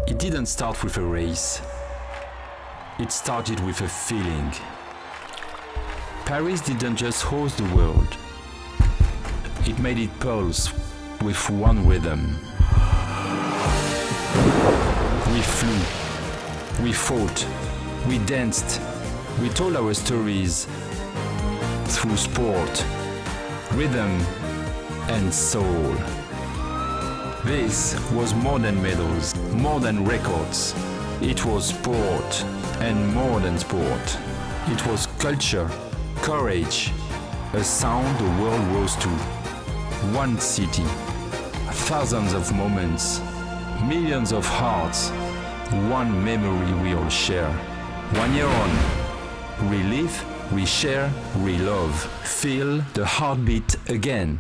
It didn't start with a race. It started with a feeling. Paris didn't just host the world. It made it pulse with one rhythm. We flew, we fought, we danced, we told our stories through sport, rhythm and soul. This was more than medals, more than records. It was sport and more than sport. It was culture, courage, a sound the world rose to. One city, thousands of moments, millions of hearts, one memory we all share. 1 year on, we live, we share, we love. Feel the heartbeat again.